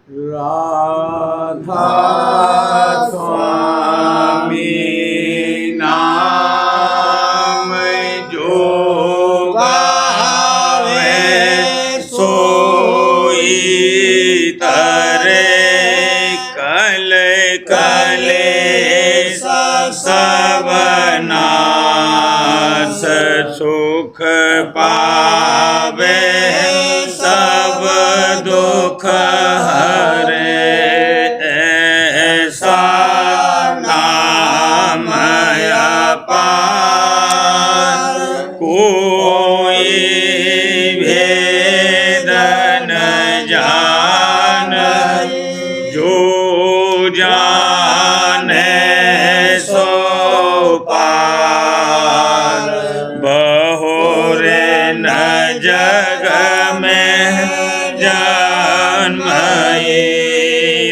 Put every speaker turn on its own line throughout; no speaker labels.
राधा स्वामी नाम जो गावे सोई तरे कल कलेश सब नाश सुख पावे सब दुख हरे ऐसा नाम अपार कोई भेद न जाने जो जाने सो पार बहुरे न जग में जन्मई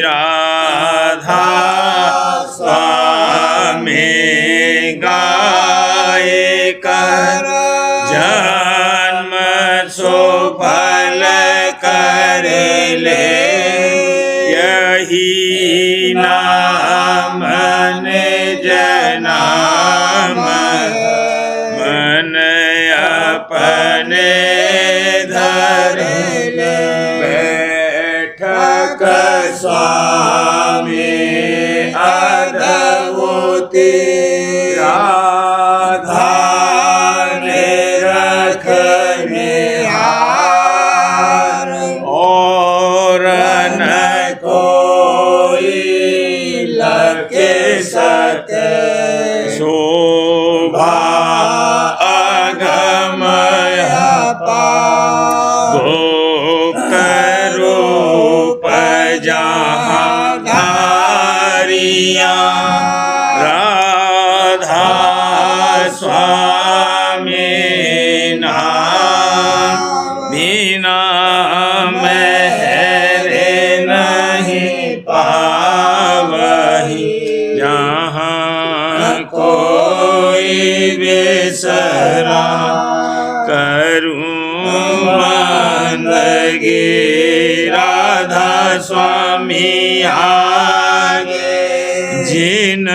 राधा स्वामी गाय कर जन्म सुफल कर ले यही नाम निज नाम मन अपने धर ले बैठक स्वामी अद्भुति राधा ने रखने हार और न कोई लगे सके शोभा अगमय गुप्त रूप जहाँ धारिया राधा स्वामी नाम बिना मेरे नहीं पावही जहाँ कोई बेसरा करूं बंदगी राधा स्वामी आगे जिन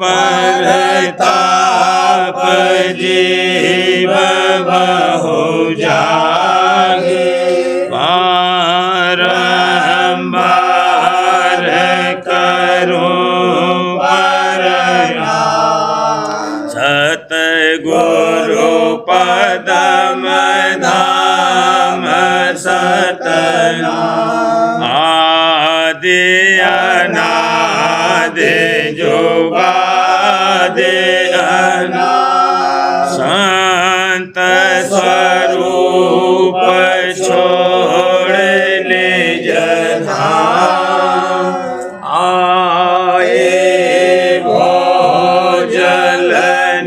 पर ताप जीव बहु जागे बारंबार करूं सतगुरु पदम धाम सतनाम आदि अनादि जुगादि अनादि संत स्वरूप छोड़ निज धाम आए भोजल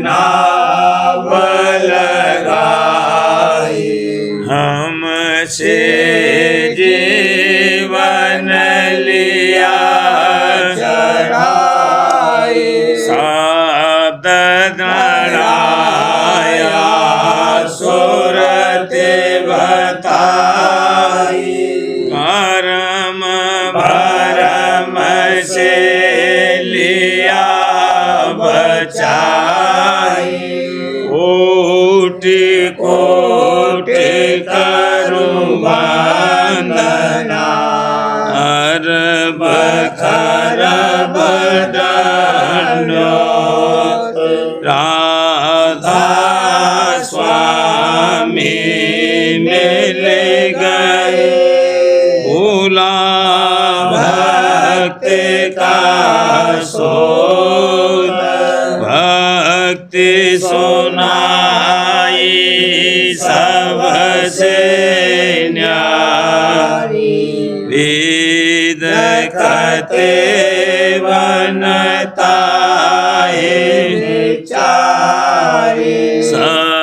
नाव लगाई हमसे जीवन लिया चढ़ाई शब्द लड़ाया सुरते बताई कर्म भरम से लिया बचाई कोटि कोटि करूं वंदना हर बखर बदंडोत राधा स्वामी मिल गए भूला भक्त का सोद भक्ति सुनाई सबसे न्यारी वेद कते वनताए चारे सतपुरुष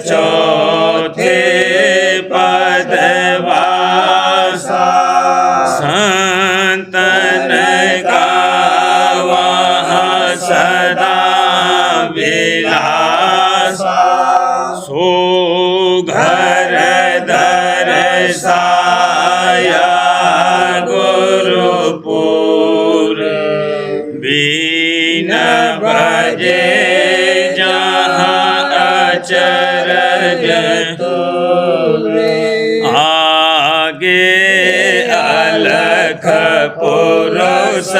चौथे पदवासा संतन का वहाँ सदा विलासा। भजे जहाँ अचरज आगे अलख पुरुष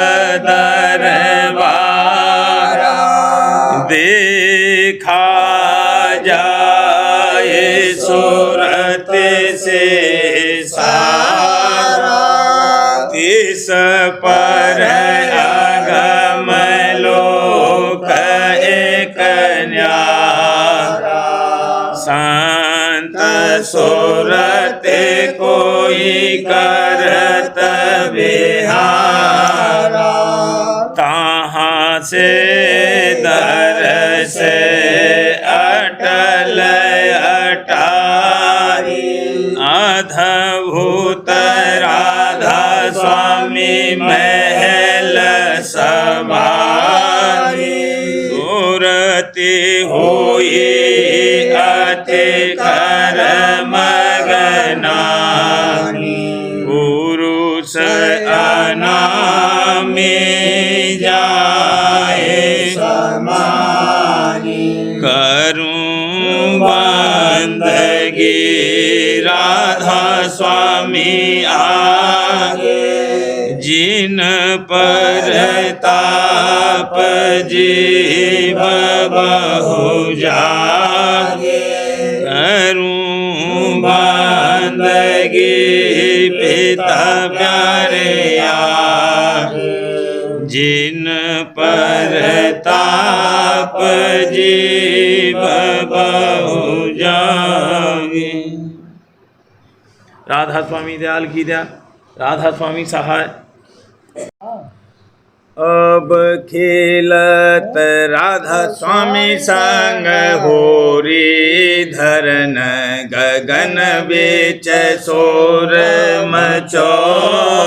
दरबारा देखा जाए सूरत से सारा तिस पर अगम लोक एक न्यारा संत सूरत कोई करत विहारा तहाँ से दर्श अटल अटारी अद्भुत राधा स्वामी महल सवारी सूरति हुई अति कर मगनानी पुरुष अनामी जाए समानी करूं बंदगी राधा स्वामी आगे जिन पर ताप जीव बहु जागे करूं बंदगी पिता प्यारे आगे जिन पर ताप जीव बहु जागे। राधा स्वामी दयाल की दया, राधा स्वामी सहाय। अब खेलत राधा स्वामी संग होरी धरन गगन बीच शोर मचोरी।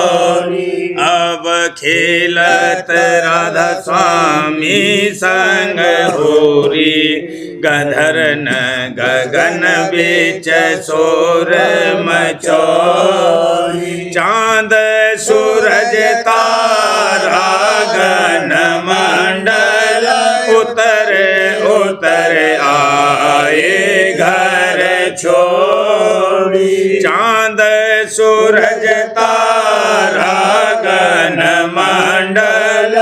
अब खेलत राधा स्वामी संग होरी गधरन गगन बीच शोर मचोरी। चांद सूरज तारा गन मंडल उतरे उतरे आए घर छोड़ी। चांद सूरज तारा गन मंडल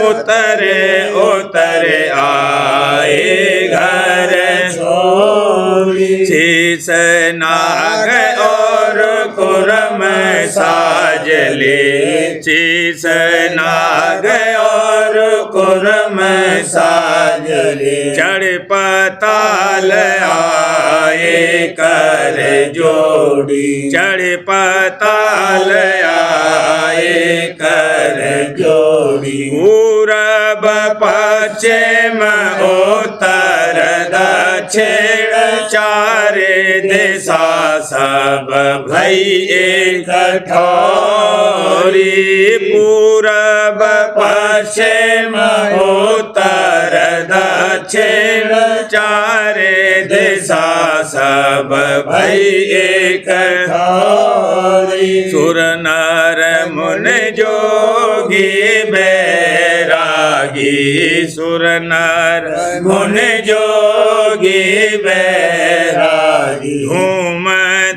उतरे उतरे आए घर छोड़ी। शीश नाग और कुरम साजले शीश नाग और कुरम साजले। चढ़ पताल आए कर जोड़ी चढ़ पताल आए कर जोड़ी। पूरब पश्चिम उत्तर दक्षिण चारे दिशा सब भई एक ठौरी। पूरब पश्चिम उत्तर दक्षिण चारे दिशा सब भई एक ठौरी। सुर नर मुनि जोगी बैरागी सुर नर मुनि जोगी बैरागी। धूम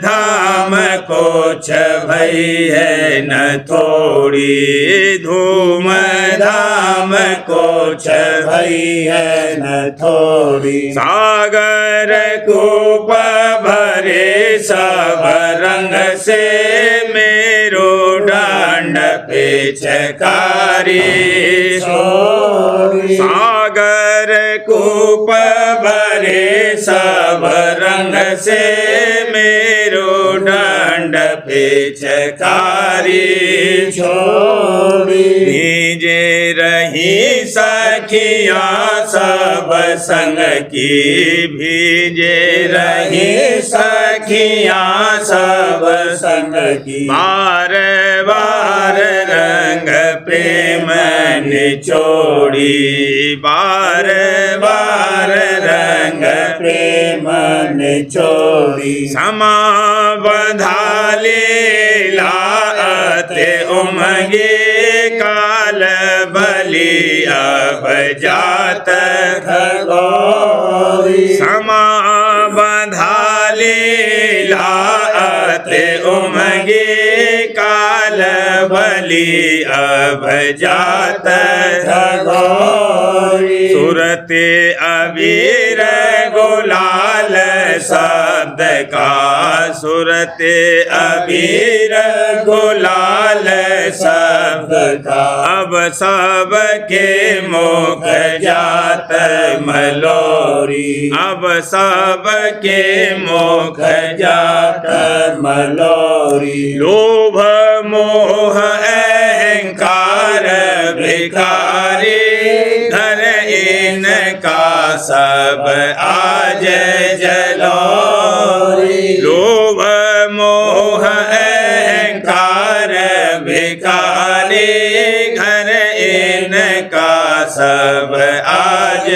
धाम कुछ भई है न थोड़ी धूम धाम कुछ भई है न थोड़ी। सागर कूप भरे सब रंग से मेरो डांड पिचकारी सागर कूप भरे सब रंग से मेरो डांड पिचकारी छोड़ी। भीजे रही सखियाँ सब संग की भीजे रही सखियाँ सब संग की। बार बार रंग प्रेम निचोड़ी बार बार रंग प्रेम निचोड़ी। समा बंधा लीला अति उमगे काल बल
बलि अब जात
खगौरी
समा बंधा लीलात उमगे काल बलि अब जात
खगौरी
सुरते अबीर गुलाल शब्द का सुरते अबीर गुलाल शब्द
का
अब सब के मुख जात मलोरी अब सब के मुख जात
मलोरी
लोभ मोह अहंकार भिखारी घर इनका सब आज जलोरी लोभ मोह अहंकार भिखारी घर इनका सब आज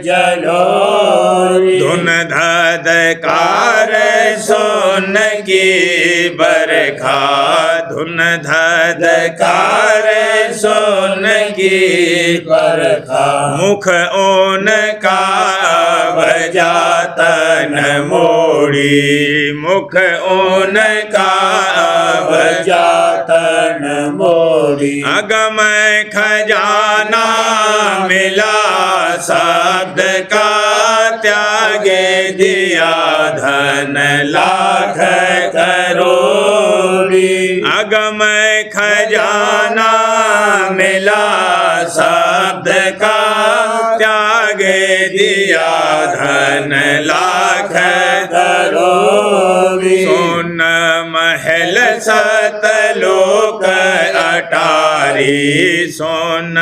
जलोरी
धुन धदकार सोन की बरखा धुन धदकार सोन की
बरखा
मुख ओन का बजातन मोड़ी मुख ओन का
बजातन मोड़ी
अगम खजाना मिला शब्द का त्यागे दिया धन लाख करोड़ी अगम खजाना मिला शब्द का त्यागे दिया धन लाख
करोड़ी
सोन महल सतलोक अटारी सोन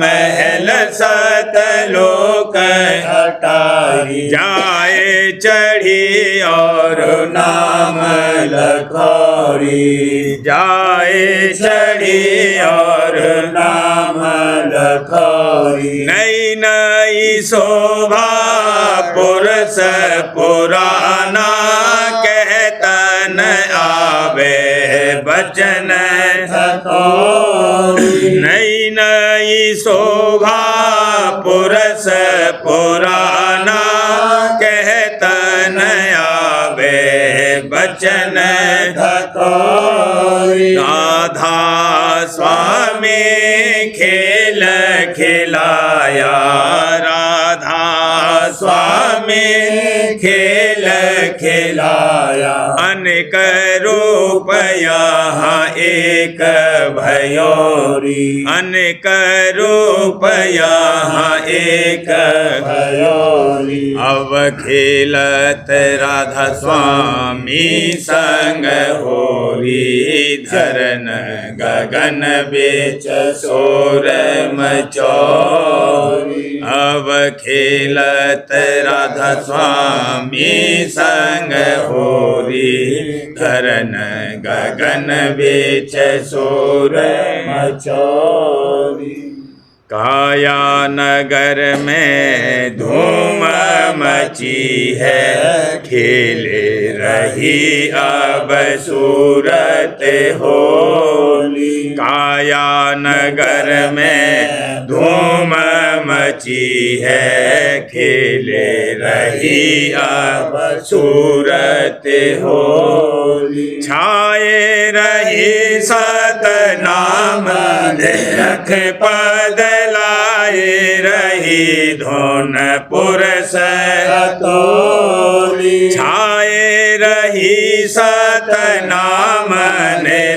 महल सतलोक
अटारी
जाए चढ़ी और
नाम लखोरी
जाए चढ़ी और
नाम लखोरी
नई नई शोभा पुरुष पुराना कहतन आवे बचन
खगौरी
नई नई शोभा पुरुष पुराना कहतन आवे बचन
खगौरी
राधा स्वामी खेल खिलाया राधा स्वामी खेल खिलाया अनेक रूप यहाँ एक भयोरी अनेक रूप यहाँ एक
भयोरी
अब खेलत राधा स्वामी संग होरी धरन गगन बेच सोर मचौरी अब खेलत राधा स्वामी संग होरी धरन गगन बेच सोर
मचौरी
काया नगर में धूम मची है खेले रही अब सूरत होली काया नगर में धूम मची है खेले रही अब सूरत होली छाए रही सतनाम रख पद लाए रही धुन पुरुष
खगौरी
छाए रही सतनाम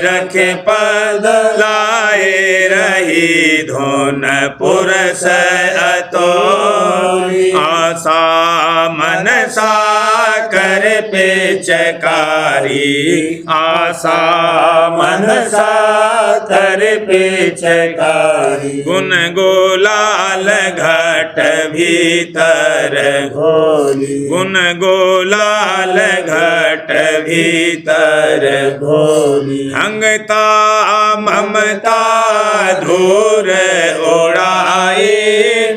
रख पद लाए रही धुन पुरुष अतोरी आशा मनसा कर पेचकारी आशा मनसा
कर पेचकारी
गुण गोलाल घट भीतर
घोली
गुण गोलाल घट भीतर
घोली
हंगता ममता धूर उड़ाई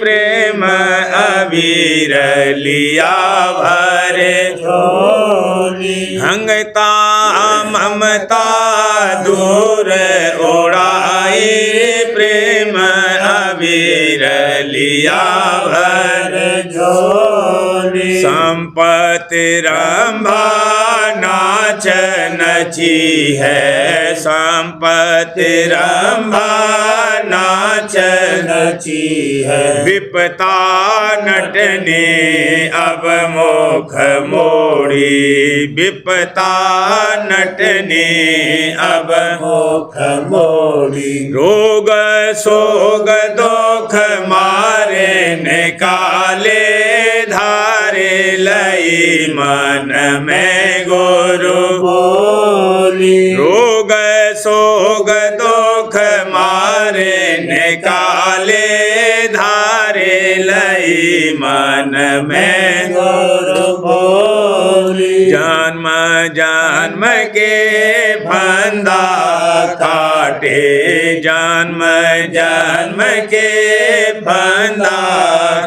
प्रेम अबीर लिया भरे
झोली
हंगता ममता दूर उड़ाई प्रेम अबीर विरलिया भर
झोली
संपत्ति रंभा नाच नची है संपत्ति रंभा नाच
नची है
विपता नटने अब मुख मोड़ी विपता नटने अब
मुख मोड़ी
रोग सोग दुख मारे निकाले धारे लई मन में गुरु
बोली
रोग सोग दुख मारे निकाले धारे लई मन में
गुरु बोली
जन्म जन्म के फंदा काटे जन्म जन्म के फंदा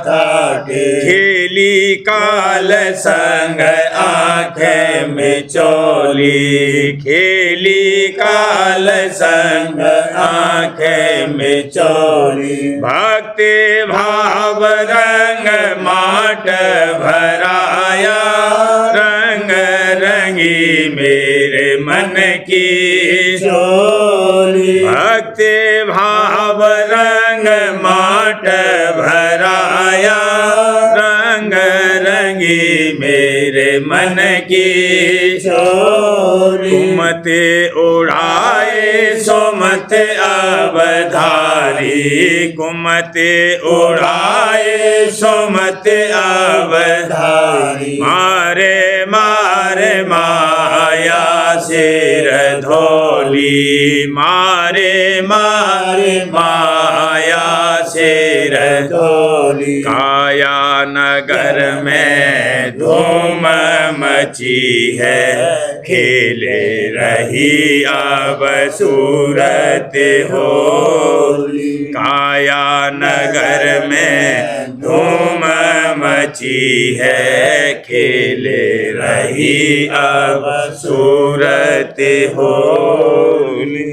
काटे
खेली काल संग आंखें में चोली खेली काल संग आंखें में
चोली
भक्ति भाव रंग माट भराया रंग रंगी मेरे मन की
चोली
भक्ति भाव रंग माट भराया रंग रंगी मेरे मन की
चोली
कुमते उड़ाए सुमत अवधारी कुमते उड़ाए सुमत अवधारी मारे मारे माया सिर धोली मारे मारे माया सिर
चोली
काया नगर में धूम मची है खेले रही अब सूरत होली काया नगर में धूम मची है खेले रही अब सूरत होली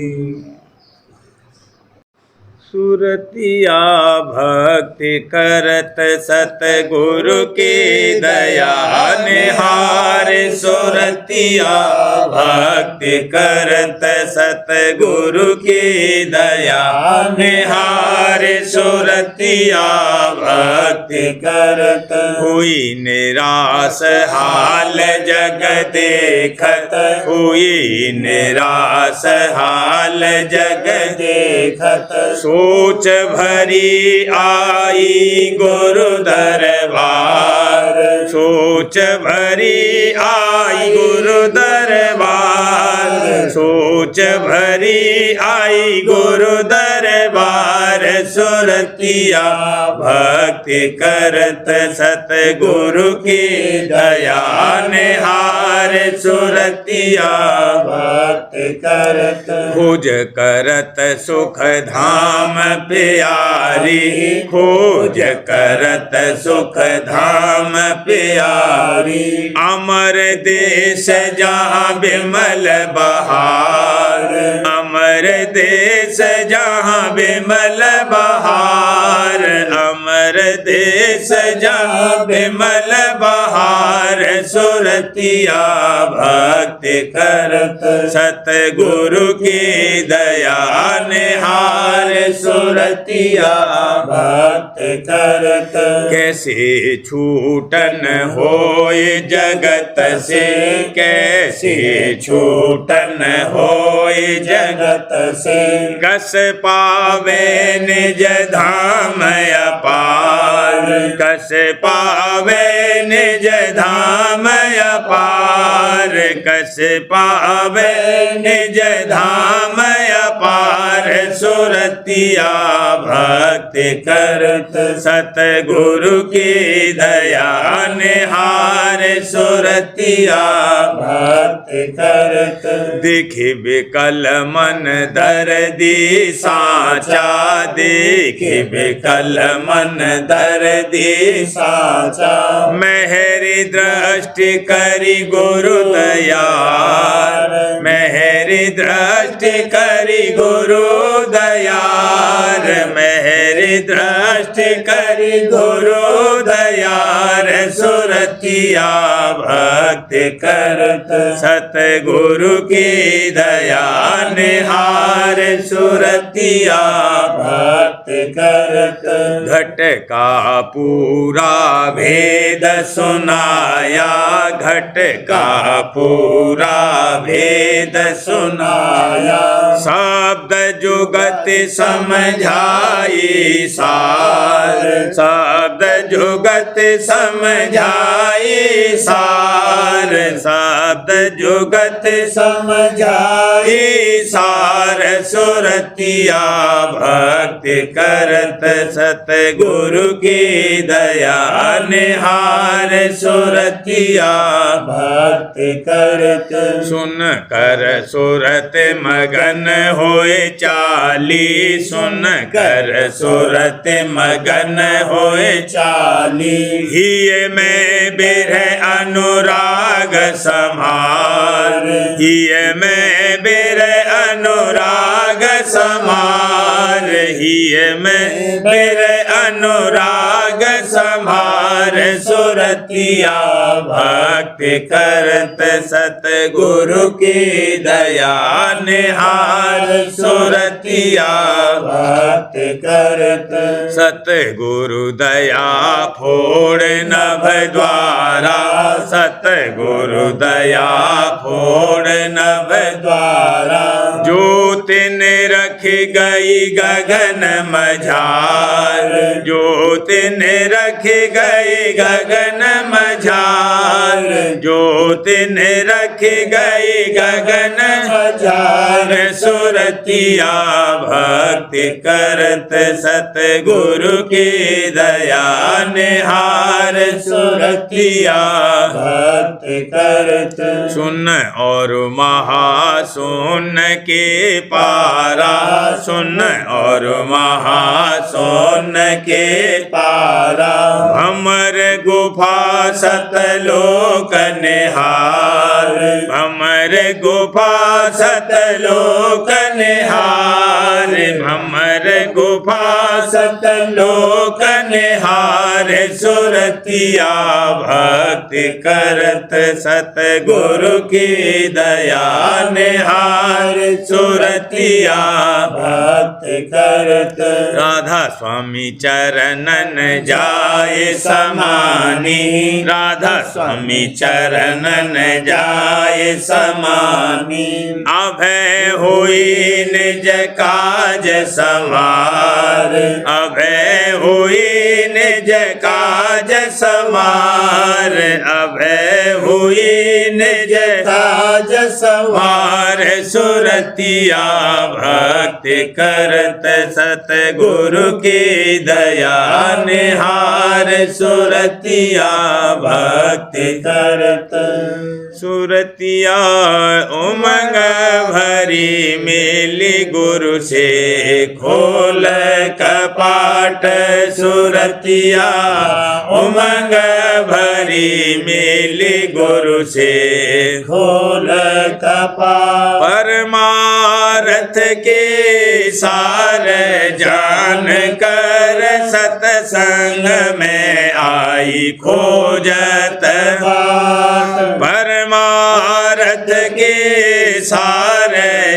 सुरतिया भक्ति करत सतगुरु की दया निहार सुरतिया भक्ति करत सतगुरु की दया निहार सुरतिया भक्ति
करत
हुई निराश हाल जग देखत हुई निराश हाल जग
देखत
सोच भरी आई गुरु दरबार सोच भरी आई गुरु दरबार सोच भरी आई गुरु दरबार सुरतिया भक्ति करत सतगुरु की दया निहार सुरतिया
भक्ति करत
खोज करत सुख धाम प्यारी खोज करत सुख धाम प्यारी अमर देश जहाँ विमल बहार अमर देश जहाँ विमल बहार अमर देश जहाँ विमल बहार सुरतिया भक्ति करत सतगुरु की दया निहार सुरतिया
भक्ति करत
कैसे छूटन होए जगत से कैसे छूटन होए जगत
से
कस पावे निज धाम अपार कस पावे निज धाम अपार कस पावे निज धाम अपार सुरतिया भक्ति करत सतगुरु की दया निहार सुरतिया
भक्ति करत
देखि विकल मन दर्दी साचा देखि विकल मन दर्दी
की साचा
मेहरी दृष्टि करी गुरु दयार मेहरी दृष्टि करी गुरु दयार मेहरी दृष्टि करी गुरु दयार सुरतिया भक्ति करत सतगुरु की दया निहार सुरतिया
भक्ति करत
घट का पूरा भेद सुनाया घट का पूरा भेद सुनाया शब्द जुगत समझाई सार शब्द जुगत समझाई सार शब्द जुगत
समझाई
सार सुरतिया भक्ति करत सतगुरु की दया निहार सुरतिया
भक्ति करत
सुन कर सुरत मगन होए चाली सुन कर सुरत मगन होए
चाली
हिये में बिरह अनुराग समार हिये में बिरह अनुराग समार हिये में बिरह अनुराग समार सुरतिया भक्ति करत सतगुरु की दया निहार सुरतिया
भक्ति करत
सतगुरु दया फोड़ नभ द्वारा सतगुरु दया फोड़ नभ
द्वारा
ज्योतिन रखी गई गगन मझार ज्योतिन रखी गई गगन मझार ज्योतिन रखी गई गगन
हजार
सुरतिया भक्ति करत सतगुरु की दया निहार सुरतिया
भक्ति करत
सुन और महासुन के पारा सुन और महासुन के
पारा
भमर गुफा सतलोक निहार भमर गुफा सतलोक निहार भमर गुफा सतलोक निहार सुरतिया भक्ति करत सतगुरु की दया निहार सुरतिया
भक्ति करत
राधा स्वामी चरणन जाए समानी राधा स्वामी चरणन जाए समानी अभय हुई निज काज समार अभय हुई निज काज समार अभय हुई निज
काज
सवार सुरतिया भक्ति करत सतगुरु की दया निहार सुरतिया भक्ति
करत
सुरतिया उमंग भरी मिली गुरु से खोल कपाट सुरतिया उमंग भरी मिली गुरु से
खोल कपाट
परमारथ के सार जान कर सतसंग में आई खोजत परमारथ के सार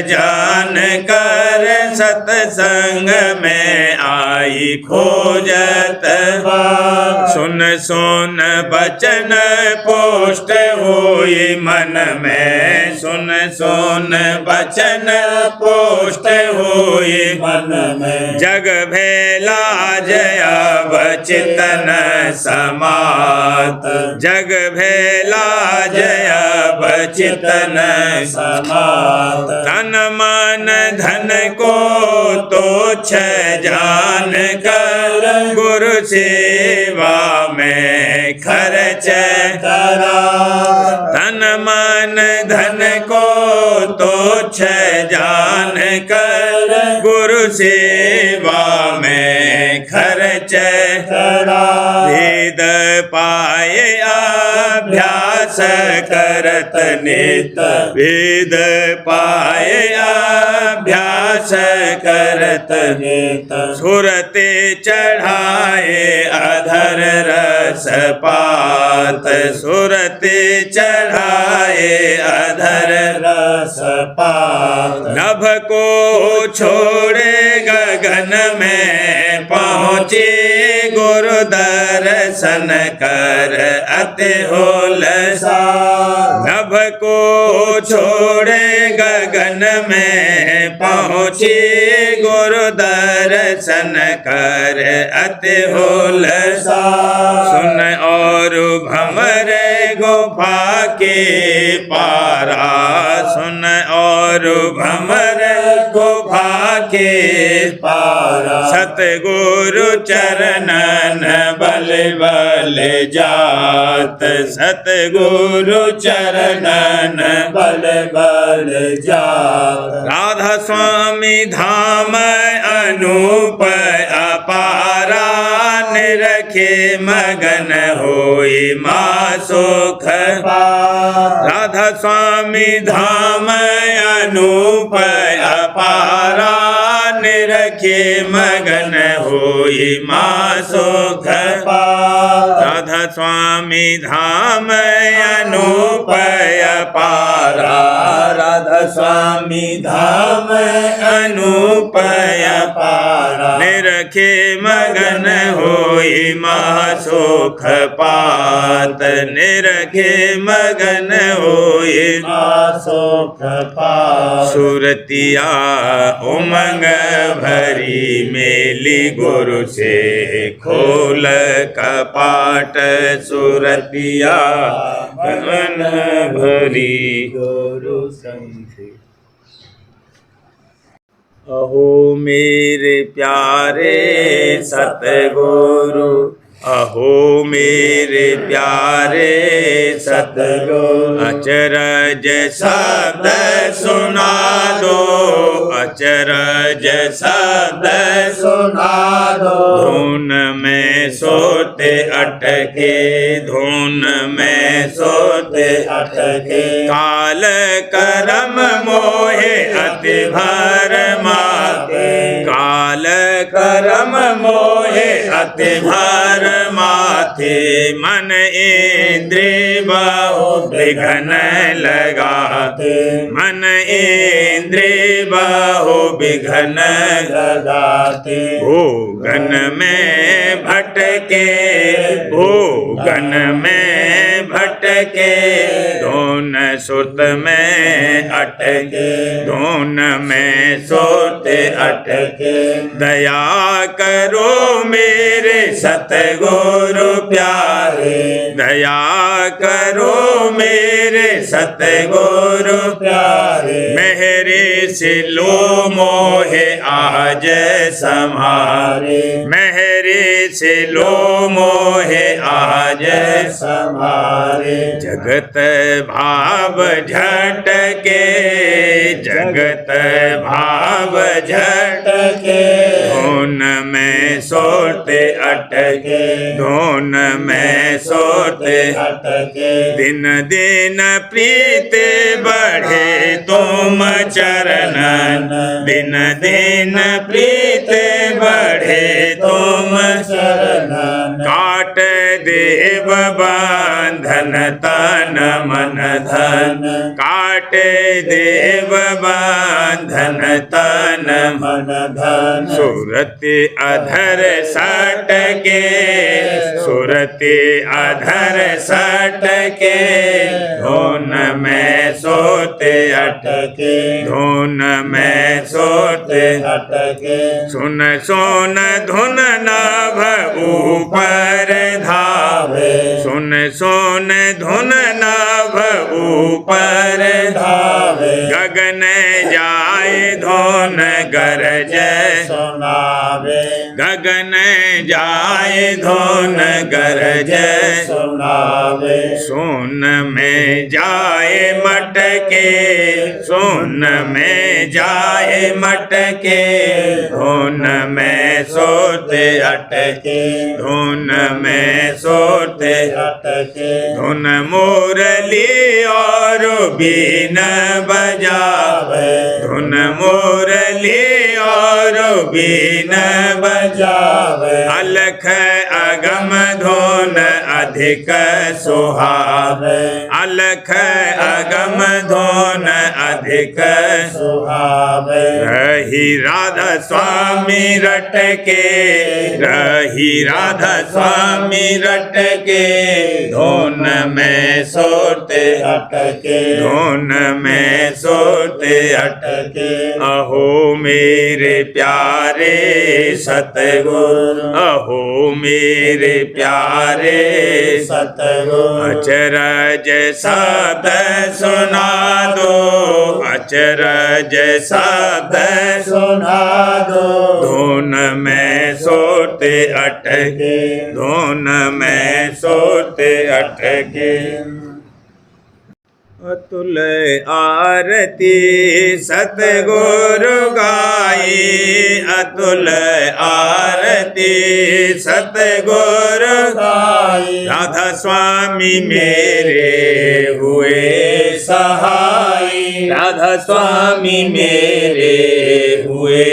जान कर सतसंग में आई खोजत सुन सुन बचन पोष्ट हुई मन में सुन सुन बचन पोष्ट हुई
मन में
जग भेला जया बचितन समात जग भेला जया बचितन
समात
तन मन धन को तुच्छ जान कर गुरु सेवा में खर्च
करा
तन मन धन को तुच्छ जान कर गुरु सेवा में खर्च
करा
वेद पाए अभ्यास करत नित वेद पाए अभ्यास करत
नित
सुरते चढ़ाए अधर रस पात सुरते चढ़ाए अधर
रस पात
नभ को छोड़े गगन में पहुँचे गुरु दर्शन कर अति होलसा नभ को छोड़े गगन में पहुँचे गुरु दर्शन कर अति होलसा सुन और भमर गुफा के पारा सुन और भमर गुफा के
पारा
सतगुरु चरणन बल बल जात सतगुरु चरणन
बल बल जात
राधा स्वामी धाम अनूप अपारा निरखे मगन होई माँ सुख राधा स्वामी धाम अनूप अपारा निरखे मगन होई माँ सुख राधा स्वामी धाम अनूप अपारा
राधा स्वामी धाम
अनूप
अपारा
निरखे मगन होई महा सुख पात निरखे मगन होई
सुख पात
सुरतिया उमंग भरी मेली गुरु से खोल कपाट सुरतिया गगन भरी
गुरु संग
अहो मेरे प्यारे सतगुरु अहो मेरे प्यारे सतगुरु अचरज शब्द सुना दो अचरज शब्द
सुना दो
धुन में सोते अटके धुन में सोते
अटके
काल करम मोहे अति भर माते काल करम मोहे अति भर माथे मन इंद्रिय बाहु विघ्न लगाते मन इंद्रिय बाहु विघ्न
लगाते
भोगन में भटके भोगन में भटके धुन सुत में अटके धुन में सोते अटके दया करो मेरे सतगुरु प्यारे दया करो मेरे सतगुरु
प्यारे
मेहरे से लो मोहे आज समारे मेहरे से लो मोहे आज
समारे
जगत भाव झटके जगत भाव झटके धुन में सोते अटके धुन में सोते
अटके
दिन दिन प्रीत बढ़े तुम चरणन दिन दिन प्रीत बढ़े तुम
शरणन
काट देव बांधन तन मन धन काट देव बांधन तन
मन धन
सुरति अधर सटके सुरति अधर सटके धुन में सोते
अटके
धुन में सोते
अटके
सुन सुन धुन नाभ ऊपर धावे सुन सुन धुन नाभ ऊपर
धावे
गगन जाए धुन गरज
सुनावे
गगन जाए धुन गरज
सुनावे
सुन में जाए मटके सुन में जाए मटके धुन में सोते अटके धुन में सोते
अटके
धुन मुरली और बीन बजावे धुन मुरली और बीन
बजावे
अलख अगम धुन अधिक सुहावे अलख अगम धुन अधिक
सुहावे
रही राधा स्वामी रटके रही राधा स्वामी रटके धुन में सोते
अटके
धुन में सोते
अटके
अहो मेरे प्यारे सतगुरु अहो मेरे प्यारे
सतगुरु
अचरज शब्द सुना दो अचरज शब्द
सुना दो
धुन में सोते अटके धुन में सोते अटके अतुल आरती सतगुरु गाई अतुल आरती सतगुरु
गाई
राधा स्वामी मेरे हुए
सहाई
राधा स्वामी मेरे हुए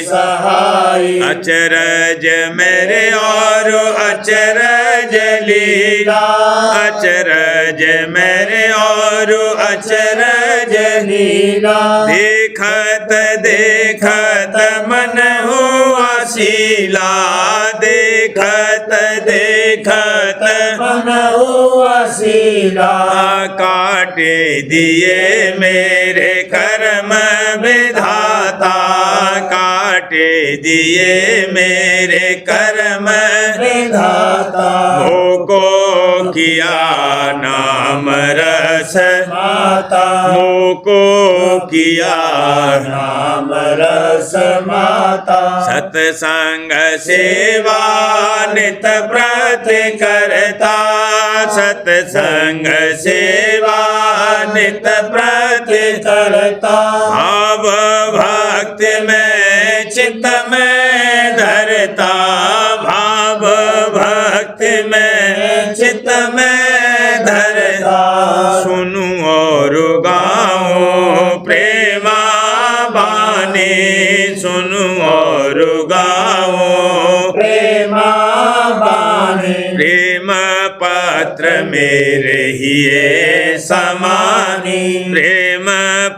सहाई
अचरज मेरे और अचरज लीला अचरज मेरे और अचरज
लीला
देखत देखत मन हुआ शीला देखत देखत
मन हुआ शीला
काटे दिए मेरे कर्म विधाता काटे दिए मेरे कर्म
विधाता
को किया नाम रस
माता
मोको किया
नाम रस माता
सत्संग सेवा नित प्रति करता सत्संग सेवा नित प्रति
करता
भाव भक्ति में चित्त में धरता भाव भक्ति में चित्त में धरता सुनु और गाऊं प्रेमा बानी सुनु और गाऊं
प्रेमा बानी
प्रेम पत्र मेरे हिये समानी प्रेम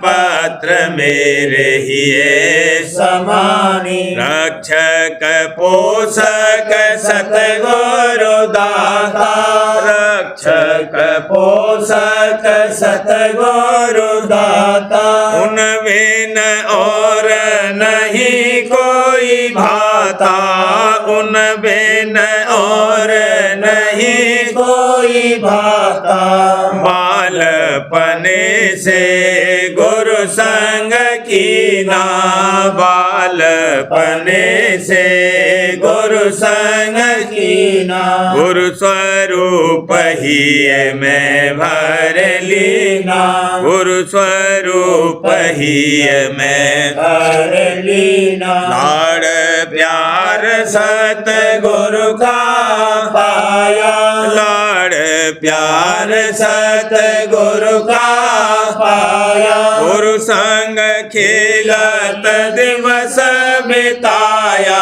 पत्र मेरे हिये
समानी
रक्षक पोषक सतगुरु दाता रक्षक पोषक सतगुरु दाता उन बिन और नहीं कोई भाता उन बिन और नहीं
कोई भाता
बालपने से गुरु संग कीना बालपने से गुरु संग
कीना
गुरु स्वरूप ही मैं भर लीना गुरु स्वरूप ही मैं
भर लीना
लाड़ प्यार सत गुरु का
पाया
लाड़ प्यार सत गुरु का
पाया
गुरु संग खेलत दिवस बिताया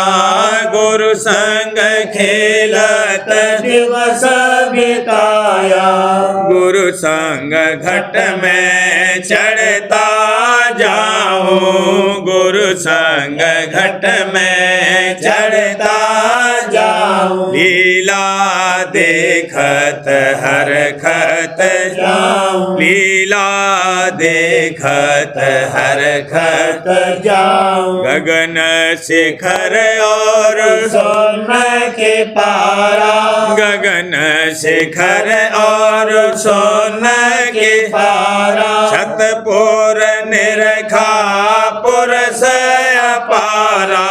गुरु संग खेलत
दिवस बिताया
गुरु संग घट में चढ़ता जाऊं गुरु संग घट में चढ़ता
जाऊं
लीला देखत हर खत
जाऊं
लीला देखत हर खत
जाऊं
गगन शिखर और
सोन के पारा
गगन शिखर और सोन के
पारा
छतपुर निरखा पुरस अपारा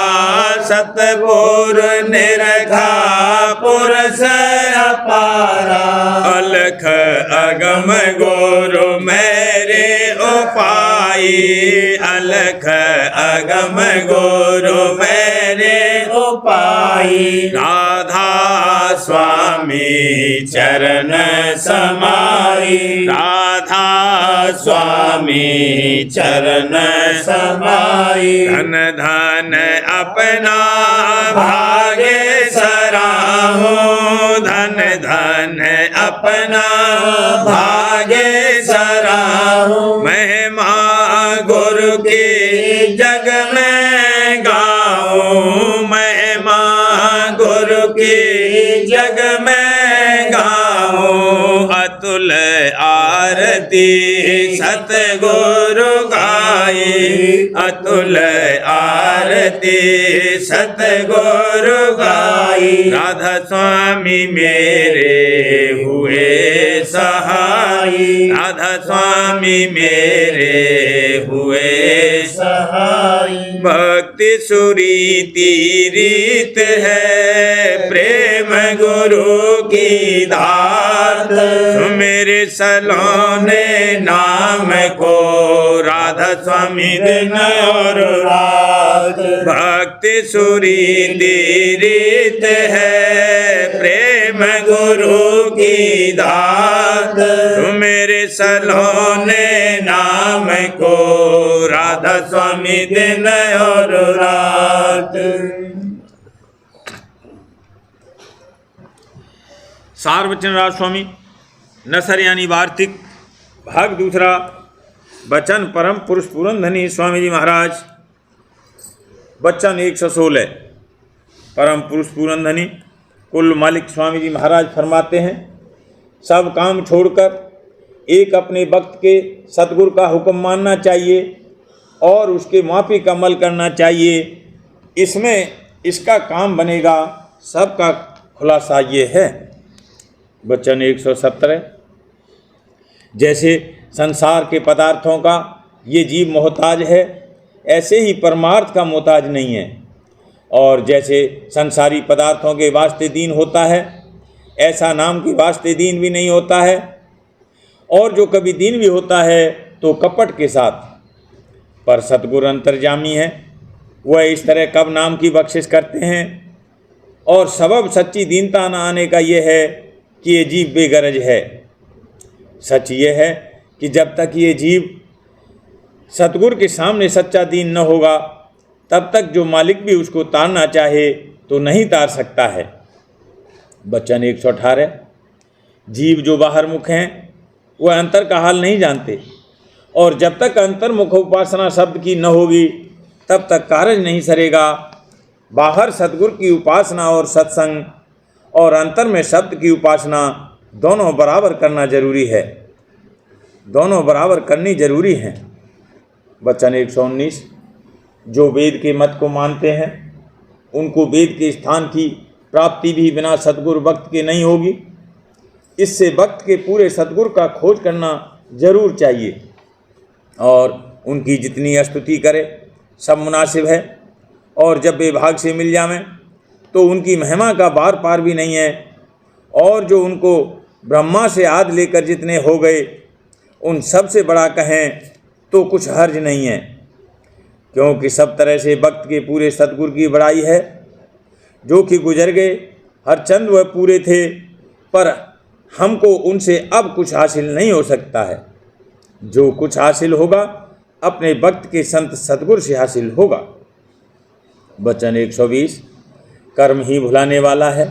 सतपुर निरखा पुरस
अपारा
अलख अगम गुरु मेरे उपाई अलख अगम गुरु मेरे
उपाई
राधा स्वामी चरण समाई राधा स्वामी चरण
समाई
धन धन अपना भागे सराहूं धन धन अपना भागे सराहूं महिमा गुरु की जग में गाऊं महिमा गुरु की जग में गाऊं अतुल आरती सतगुरु गाई अतुल आरती सतगुरु गाई राधा स्वामी मेरे हुए सहाई राधा स्वामी मेरे हुए
सहाई
भक्ति सुरीति रीत है प्रेम गुरु की दात मेरे सलोने नाम को राधा स्वामी दिन और
रात
भक्ति सुरीति रीत है प्रेम गुरु की दात मेरे सलोने नाम को राधा स्वामी दिन और रात।
सार वचन राज स्वामी नसर यानी वार्तिक भाग दूसरा वचन परम पुरुष पूरनधनी स्वामी जी महाराज वचन 116 परम पुरुष पूरनधनी कुल मालिक स्वामी जी महाराज फरमाते हैं सब काम छोड़कर एक अपने वक्त के सतगुरु का हुक्म मानना चाहिए और उसके माफिक अमल करना चाहिए इसमें इसका काम बनेगा सबका खुलासा ये है। वचन 117 जैसे संसार के पदार्थों का ये जीव मोहताज है ऐसे ही परमार्थ का मोहताज नहीं है और जैसे संसारी पदार्थों के वास्ते दीन होता है ऐसा नाम के वास्ते दीन भी नहीं होता है और जो कभी दीन भी होता है तो कपट के साथ पर सतगुरु अंतर्जामी है वह इस तरह कब नाम की बख्शिश करते हैं और सबब सच्ची दीनता न आने का ये है कि ये जीव बेगरज है। सच ये है कि जब तक ये जीव सतगुरु के सामने सच्चा दीन न होगा तब तक जो मालिक भी उसको तारना चाहे तो नहीं तार सकता है। वचन 118 जीव जो बाहर मुख हैं वह अंतर का हाल नहीं जानते और जब तक अंतर्मुख उपासना शब्द की न होगी तब तक कार्य नहीं सरेगा। बाहर सतगुरु की उपासना और सत्संग और अंतर में शब्द की उपासना दोनों बराबर करना जरूरी है, दोनों बराबर करनी जरूरी है। वचन 119 जो वेद के मत को मानते हैं उनको वेद के स्थान की प्राप्ति भी बिना सतगुरु भक्त के नहीं होगी। इससे भक्त के पूरे सतगुरु का खोज करना जरूर चाहिए और उनकी जितनी स्तुति करे सब मुनासिब है और जब वे भाग से मिल जावें तो उनकी महिमा का बार पार भी नहीं है और जो उनको ब्रह्मा से आद लेकर जितने हो गए उन सब से बड़ा कहें तो कुछ हर्ज नहीं है क्योंकि सब तरह से भक्त के पूरे सतगुरु की बड़ाई है। जो कि गुजर गए हरचंद वह पूरे थे पर हमको उनसे अब कुछ हासिल नहीं हो सकता है। जो कुछ हासिल होगा अपने भक्त के संत सतगुरु से हासिल होगा। वचन 120 कर्म ही भुलाने वाला है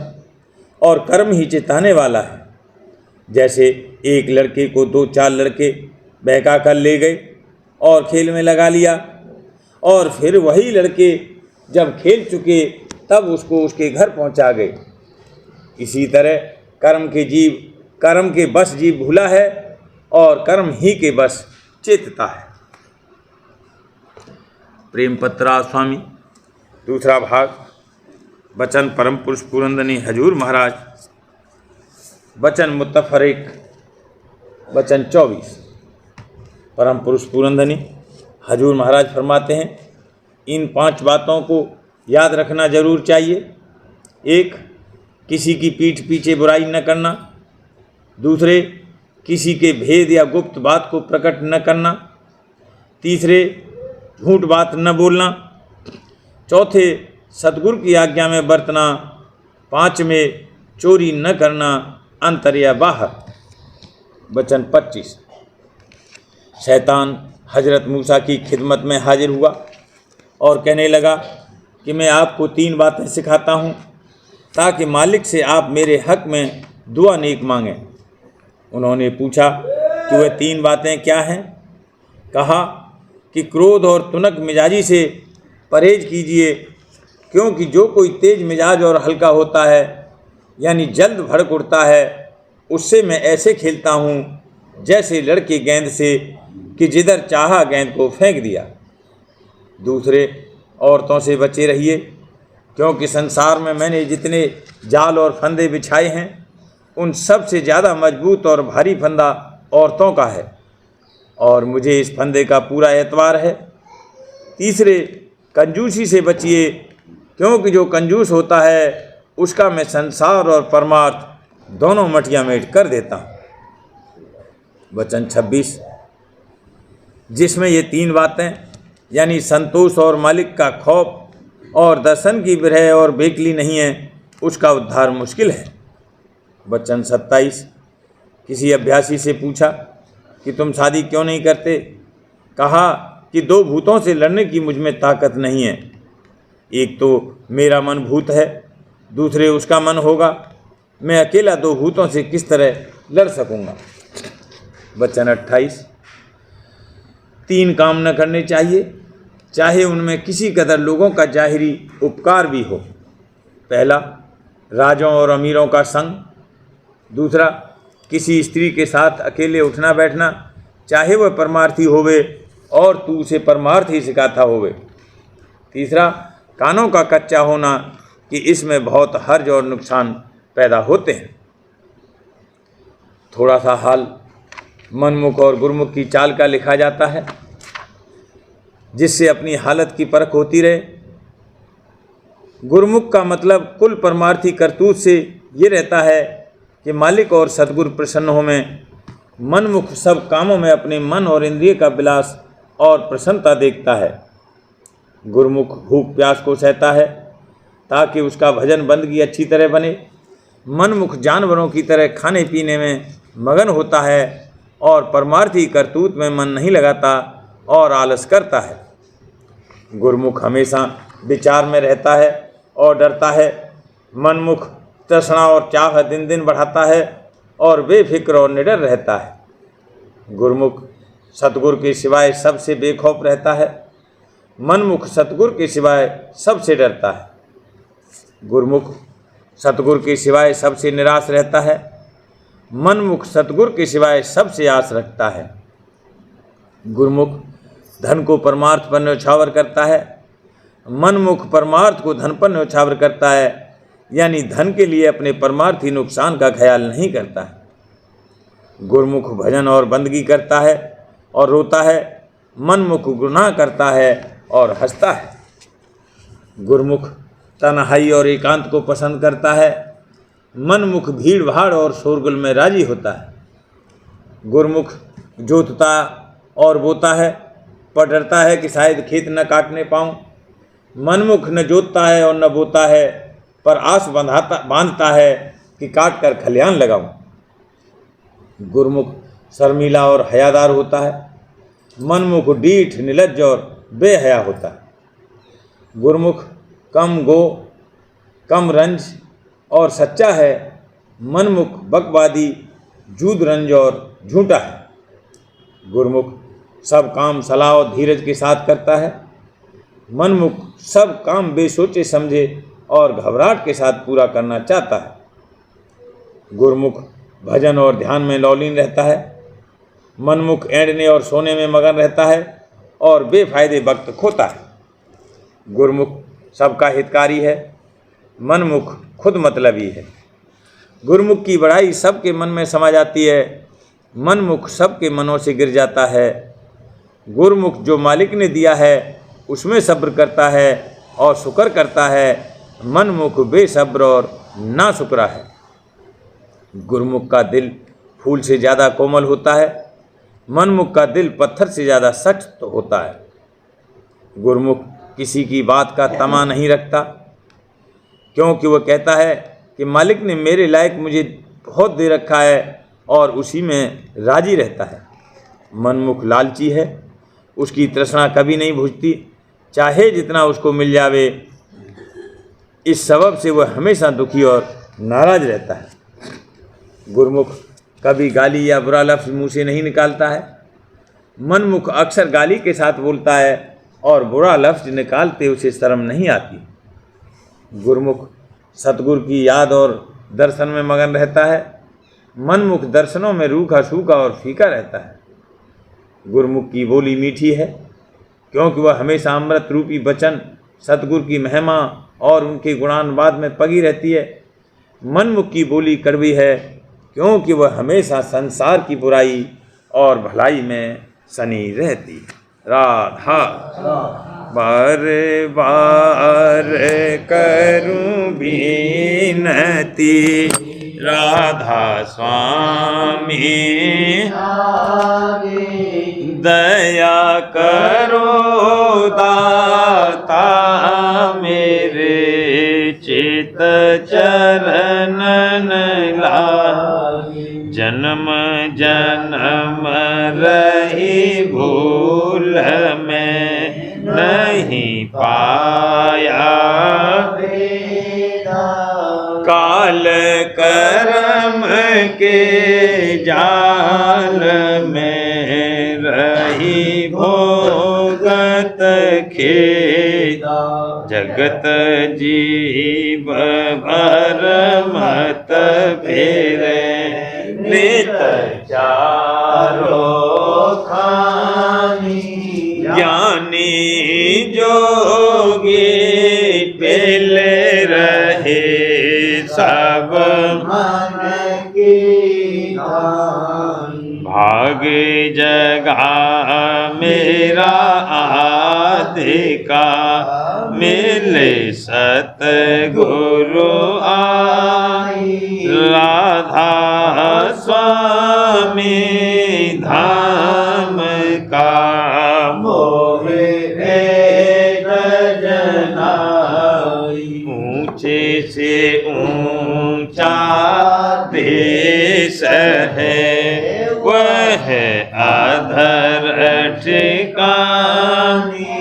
और कर्म ही चिताने वाला है। जैसे एक लड़के को 2-4 लड़के बहका कर ले गए और खेल में लगा लिया और फिर वही लड़के जब खेल चुके तब उसको उसके घर पहुंचा गए। इसी तरह कर्म के बस जीव भूला है और कर्म ही के बस चेतता है। प्रेम पत्रा स्वामी दूसरा भाग वचन परम पुरुष पूरनधनी हजूर महाराज वचन मुत्तफरिक वचन 24 परम पुरुष पूरनधनी हजूर महाराज फरमाते हैं इन 5 बातों को याद रखना जरूर चाहिए। एक, किसी की पीठ पीछे बुराई न करना। दूसरे, किसी के भेद या गुप्त बात को प्रकट न करना। तीसरे, झूठ बात न बोलना। चौथे, सतगुरु की आज्ञा में बरतना। पाँचवें, चोरी न करना, अंतर या बाहर। वचन 25। शैतान हजरत मूसा की खिदमत में हाजिर हुआ और कहने लगा कि मैं आपको 3 बातें सिखाता हूँ ताकि मालिक से आप मेरे हक में दुआ नेक मांगें। उन्होंने पूछा कि वह 3 बातें क्या हैं? कहा कि क्रोध और तुनक मिजाजी से परहेज कीजिए, क्योंकि जो कोई तेज मिजाज और हल्का होता है यानी जल्द भड़क उठता है, उससे मैं ऐसे खेलता हूँ जैसे लड़के गेंद से कि जिधर चाहा गेंद को फेंक दिया। दूसरे, औरतों से बचे रहिए, क्योंकि संसार में मैंने जितने जाल और फंदे बिछाए हैं उन सब से ज़्यादा मजबूत और भारी फंदा औरतों का है और मुझे इस फंदे का पूरा एतबार है। तीसरे, कंजूसी से बचिए, क्योंकि जो कंजूस होता है उसका मैं संसार और परमार्थ दोनों मटिया मेट कर देता हूँ। वचन 26, जिसमें ये 3 बातें यानी संतोष और मालिक का खौफ और दर्शन की विरह और बेकली नहीं है, उसका उद्धार मुश्किल है। वचन 27, किसी अभ्यासी से पूछा कि तुम शादी क्यों नहीं करते? कहा कि 2 भूतों से लड़ने की मुझ में ताकत नहीं है। एक तो मेरा मन भूत है, दूसरे उसका मन होगा। मैं अकेला 2 भूतों से किस तरह लड़ सकूंगा। वचन 28, 3 काम न करने चाहिए, चाहे उनमें किसी कदर लोगों का जाहिरी उपकार भी हो। पहला, राजों और अमीरों का संग। दूसरा, किसी स्त्री के साथ अकेले उठना बैठना, चाहे वह परमार्थी होवे और तू उसे परमार्थ ही सिखाता होवे। तीसरा, कानों का कच्चा होना कि इसमें बहुत हर्ज और नुकसान पैदा होते हैं। थोड़ा सा हाल मनमुख और गुरमुख की चाल का लिखा जाता है, जिससे अपनी हालत की परख होती रहे। गुरमुख का मतलब कुल परमार्थी करतूत से ये रहता है कि मालिक और सद्गुरु प्रसन्न हो में। मनमुख सब कामों में अपने मन और इंद्रिय का विलास और प्रसन्नता देखता है। गुरमुख भूख प्यास को सहता है ताकि उसका भजन बंदगी अच्छी तरह बने। मनमुख जानवरों की तरह खाने पीने में मगन होता है और परमार्थी करतूत में मन नहीं लगाता और आलस करता है। गुरमुख हमेशा विचार में रहता है और डरता है। मनमुख तृष्णा और चाह दिन दिन बढ़ाता है और बेफिक्र और निडर रहता है। गुरमुख सतगुरु के सिवाय सबसे बेखौफ रहता है। मनमुख सतगुरु के सिवाय सबसे डरता है। गुरमुख सतगुरु के सिवाय सबसे निराश रहता है। मनमुख सतगुरु के सिवाय सबसे आस रखता है। गुरमुख धन को परमार्थ पर न्यौछावर करता है। मनमुख परमार्थ को धन पर न्यौछावर करता है, यानी धन के लिए अपने परमार्थी नुकसान का ख्याल नहीं करता है। गुरमुख भजन और बंदगी करता है और रोता है। मनमुख गुनाह करता है और हंसता है। गुरमुख तन्हाई और एकांत को पसंद करता है। मनमुख भीड़ भाड़ और शोरगुल में राजी होता है। गुरमुख जोतता और बोता है, पर डरता है कि शायद खेत न काटने पाऊँ। मनमुख न जोतता है और न बोता है, पर आस बांधता है कि काट कर खलिहान लगाऊं। गुरमुख शर्मीला और हयादार होता है। मनमुख डीठ, निर्लज्ज और बेहया होता है। गुरमुख कम गो, कम रंज और सच्चा है। मनमुख बकवादी, जूद रंज और झूठा है। गुरमुख सब काम सलाह और धीरज के साथ करता है। मनमुख सब काम बेसोचे समझे और घबराहट के साथ पूरा करना चाहता है। गुरमुख भजन और ध्यान में लौलीन रहता है। मनमुख ऐंठने और सोने में मगन रहता है और बेफायदे वक्त खोता है। गुरमुख सबका हितकारी है। मनमुख खुद मतलबी है। गुरमुख की बड़ाई सबके मन में समा जाती है। मनमुख सबके मनों से गिर जाता है। गुरमुख जो मालिक ने दिया है उसमें सब्र करता है और शुक्र करता है, मनमुख बेसब्र और ना शुक्रा है। गुरुमुख का दिल फूल से ज़्यादा कोमल होता है, मनमुख का दिल पत्थर से ज़्यादा सख्त होता है। गुरुमुख किसी की बात का तमा नहीं रखता, क्योंकि वह कहता है कि मालिक ने मेरे लायक मुझे बहुत दे रखा है और उसी में राजी रहता है। मनमुख लालची है, उसकी तृष्णा कभी नहीं बुझती, चाहे जितना उसको मिल जावे। इस सबब से वह हमेशा दुखी और नाराज रहता है। गुरुमुख कभी गाली या बुरा लफ्ज़ मुँह से नहीं निकालता है। मनमुख अक्सर गाली के साथ बोलता है और बुरा लफ्ज़ निकालते उसे शर्म नहीं आती। गुरुमुख सतगुरु की याद और दर्शन में मगन रहता है। मनमुख दर्शनों में रूखा सूखा और फीका रहता है। गुरुमुख की बोली मीठी है, क्योंकि वह हमेशा अमृत रूपी वचन, सतगुरु की महिमा और उनके गुणानुवाद में पगी रहती है। मनमुख की बोली कड़वी है, क्योंकि वह हमेशा संसार की बुराई और भलाई में सनी रहती। राधा बार बार करूं विनती, राधा स्वामी दया करो दाता मेरे, चित चरणन लागी, जन्म जन्म रही भूल में नहीं पाया, काल कर्म के जाल में रही भोगत खेदा, जगत जीव भर मत फेरे, नित चारो खानी, ज्ञानी जोगी पेले रहे, सब मन की भाग जगा मेरा आधिका, मिले सतगुरु आई, राधा स्वामी धाम का मोहे ऊंचे से ऊंचा देश है, वह अधर ठिकानी,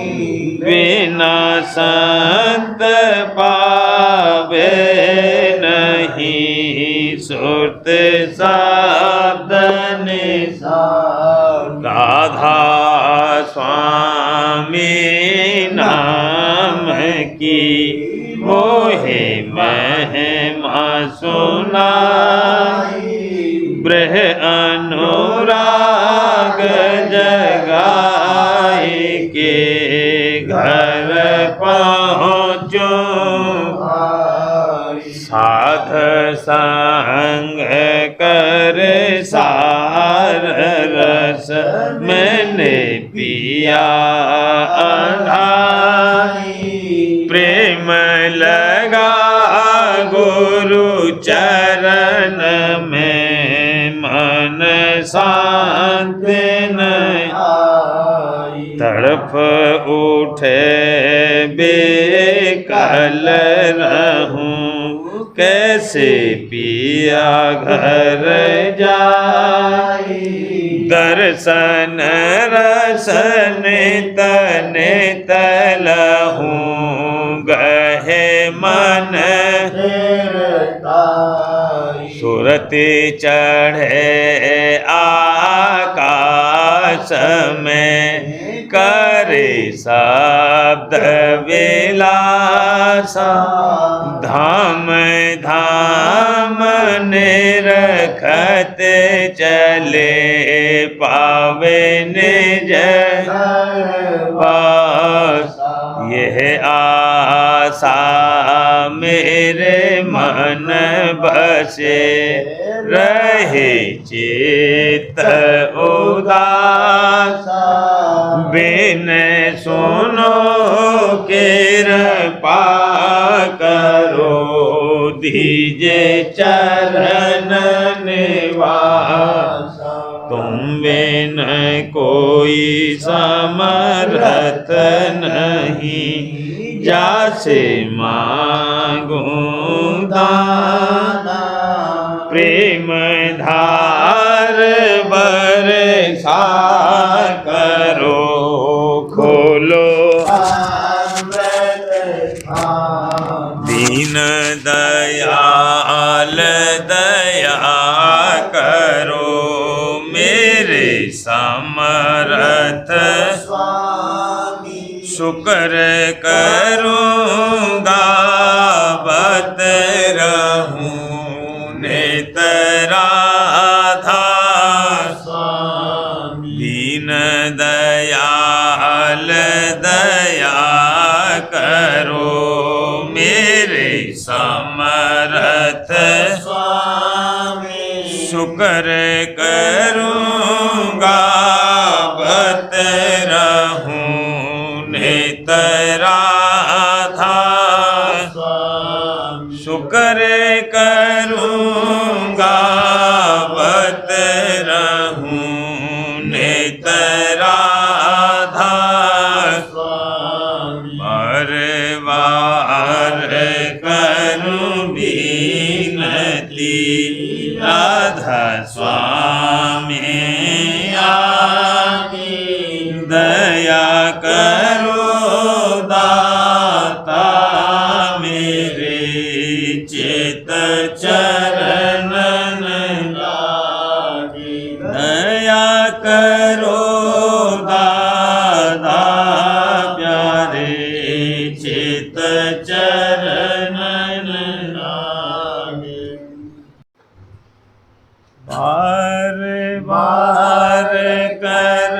बिना संत पावे नहीं, सुरत साधन राधा स्वामी नाम की मोहे महिमा सुनाई, ब्रह अनुराग जगाए के घर पहुँचो, साध संग कर सार रस मैंने पिया अधाई, प्रेम लगा गुरु चरण में, मन शांत नहीं आई, तड़प उठे बेकल रहूं, कैसे पिया घर जाई, दर्शन रसन तने तलहूं, गहे मन सुरति चढ़े आकाश में, करे शब्द विलासा, धाम धाम निरखत चले, पावे निज पास, यह आशा मेरे मन बसे, रहे चित्त उदास, बिन सुनो केर
दीजे चरण निवास, तुम बिन कोई समरथ नहीं, जासे मांगूं दाना, प्रेम धार बरसा करो, खोलो दीन दयाल दया करो, मेरे समरथ शुक्र करूँगा, बत रहूं नेतराधार, दीन दयाल दया करो, मेरे समरथ शुक्र करूँगा, बत रहूं नेतराधार, शुक्र करूँगा, बत रहूं नेतराधार, बार बार करूं विनती, राधा स्वामी आगे दया करो, दाता मेरे चित चरणन लागे, दया करो दादा प्यारे चित चरणन लागे, बार बार कर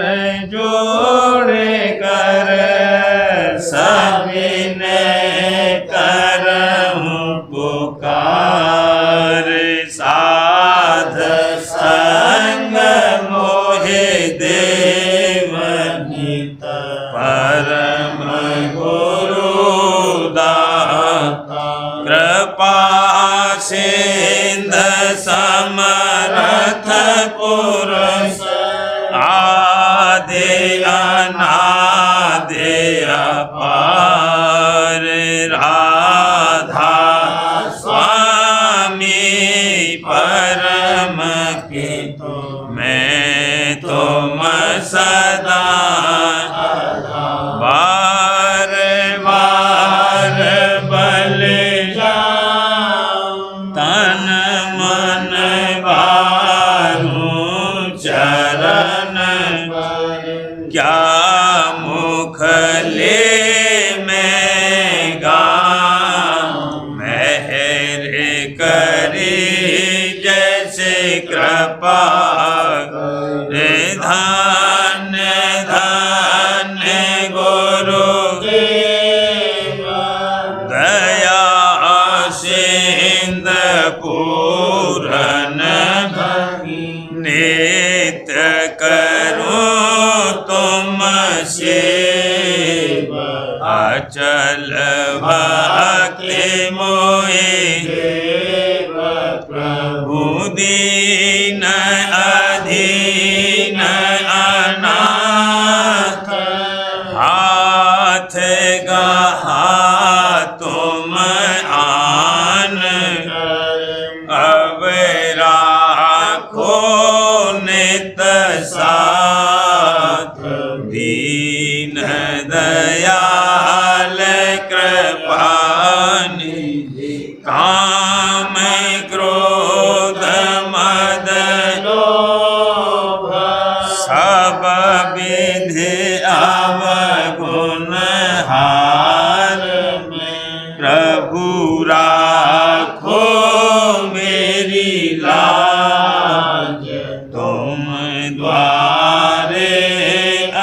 जोड़े कर सविने करहूं पुकार, साध संग मोहे देव नित, परम गुरु दाता, कृपा सिंध समरथ पुरुष, आदि अनादि अपार, राधा स्वामी परम के मैं तुम सदा, बार बार बल तन मन बारूं चरण, क्या मुख ले मैं गाऊं, मेहर करी जैसे कृपा, धन्य धन्य गुरु दया सिंध पूरन, नित्य करूं तुम सेवा, अचल भक्ति मोहि प्रभु दीन अधीन अनाथ, हाथ गहा तुम आन, अब राखो नित साथ, दीन दयाल कृपानिधि, काम क्रोध मद लोभ, सब विधि अवगुण हार में, प्रभु राखो मेरी लाज, तुम द्वारे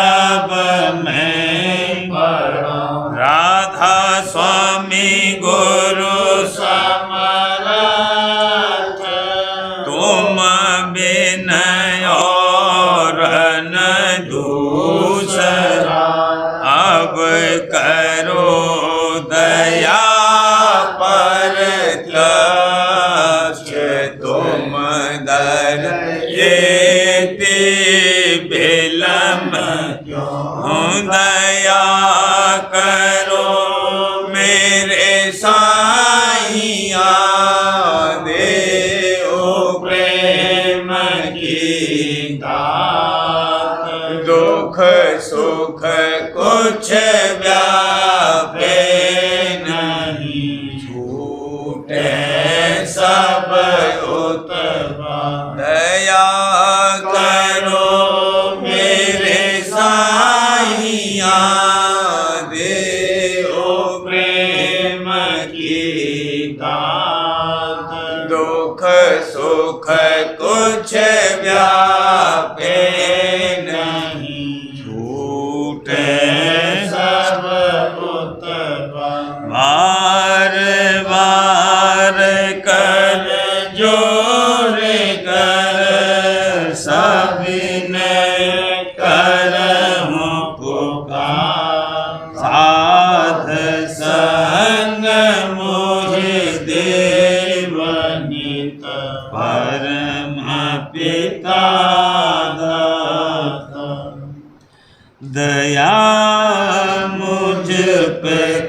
अब मैं पड़ा, राधा स्वामी गुरु समरथ, तुम बिन और न दूसरा, अब करो दया पर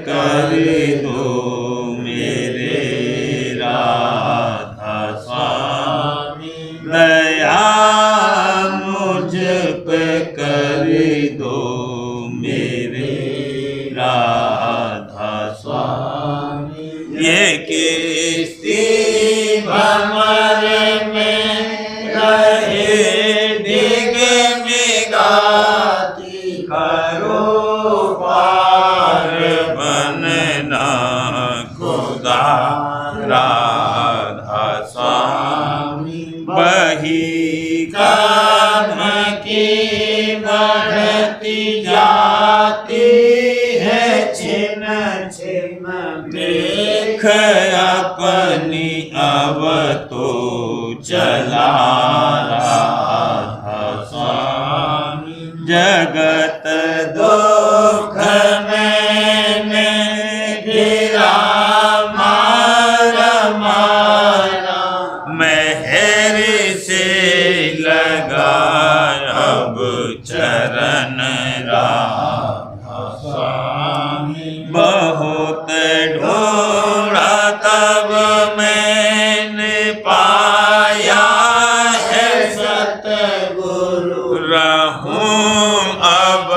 कर दो मेरे राधा स्वामी, दया मुझ पे कर दो मेरे राधा स्वामी। ये किस्ती भंवर में रहे डिग मिगाती, करो पार बनना खुदा राधा स्वामी। बही कर्म की बढ़ती जाती है छिन छिन, देख अपनी अब तो चला राधा स्वामी। जगत दुख मैंने गिरा मारा मारा, मेहर से लगा अब चरण राधा स्वामी। बहुत ढूंढा तब मैंने पाया है सतगुरु, रहूं अब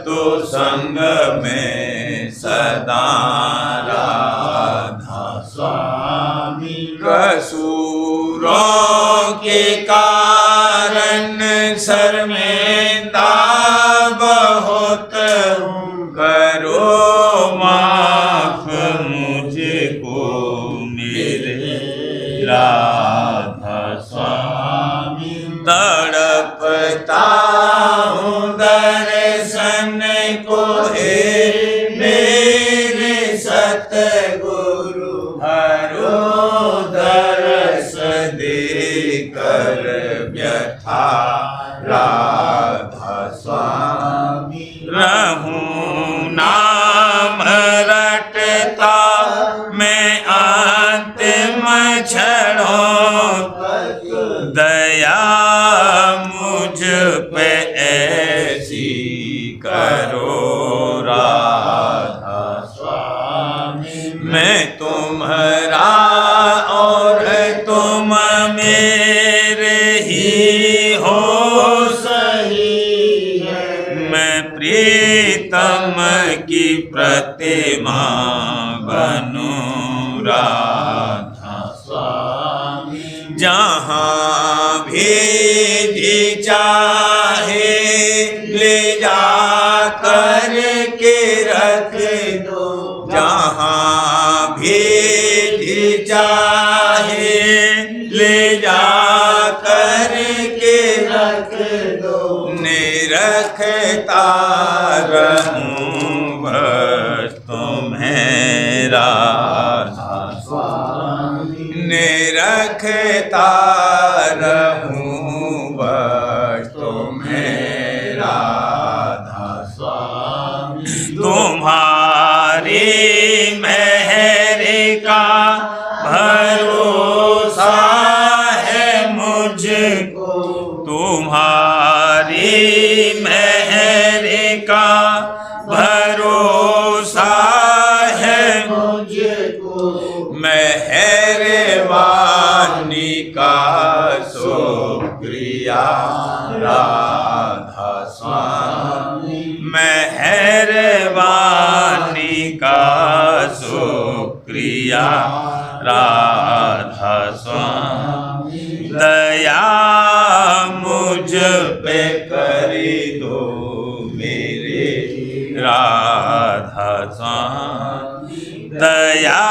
तो संग में सदा राधा स्वामी। कसूरों के कारण शर्मिंदा बहुत हूँ, करो माफ मुझको मेरे राधा स्वामी। तड़पता हूँ दर्शन को हे मेरे सतगुरु, हरो दर्श देकर व्यथा राधा स्वामी। रहूं नाम रटता मैं अंतिम क्षणों, दया मुझ पे ऐसी करो राधा स्वामी। मैं तुम्हारा और तुम मेरे ही हो सही है, मैं प्रीतम की प्रतिमा बनूं राधा स्वामी। जहाँ भी जी चाहे ले जा कर के रख दो, जहाँ भी जी चाहे ले जा कर के रख दो, निरखता रहूं बस तुम्हें राधा स्वामी। निरखता रहूं बस तुम्हें राधा स्वामी। तुम्हारी मेहर का भरोसा है मुझको, तुम्हारी मेहर का भरोसा है मुझको। मेहरबानी का शुक्रिया राधा स्वामी। मेहरबानी का शुक्रिया राधा स्वामी। दया मुझ पे करी दो मेरे राधा स्वामी, दया